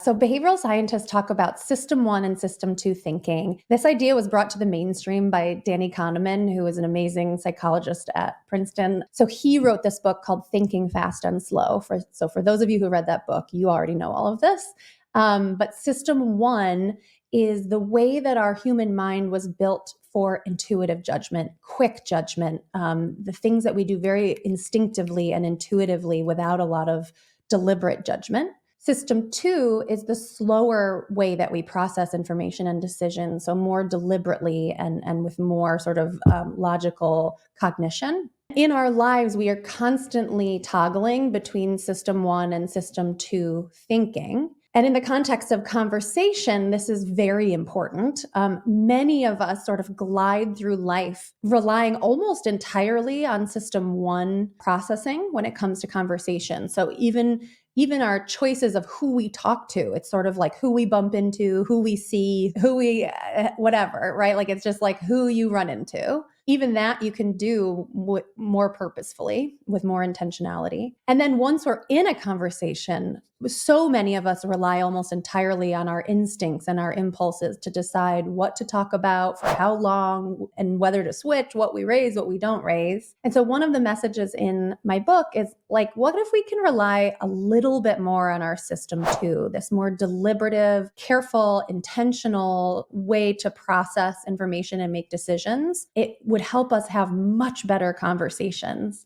So behavioral scientists talk about system one and system two thinking. This idea was brought to the mainstream by Danny Kahneman, who is an amazing psychologist at Princeton. So he wrote this book called Thinking Fast and Slow. So for those of you who read that book, you already know all of this. But system one is the way that our human mind was built for intuitive judgment, quick judgment, the things that we do very instinctively and intuitively without a lot of deliberate judgment. System two is the slower way that we process information and decisions, so more deliberately and with more sort of logical cognition. In our lives, we are constantly toggling between system one and system two thinking. And in the context of conversation, this is very important. Many of us sort of glide through life relying almost entirely on system one processing when it comes to conversation. So even our choices of who we talk to, it's sort of like who we bump into, who we see, who we, whatever, right? Like it's just like who you run into. Even that you can do more purposefully with more intentionality. And then once we're in a conversation, so many of us rely almost entirely on our instincts and our impulses to decide what to talk about, for how long, and whether to switch, what we raise, what we don't raise. And so one of the messages in my book is like, what if we can rely a little bit more on our system two, this more deliberative, careful, intentional way to process information and make decisions? It would help us have much better conversations.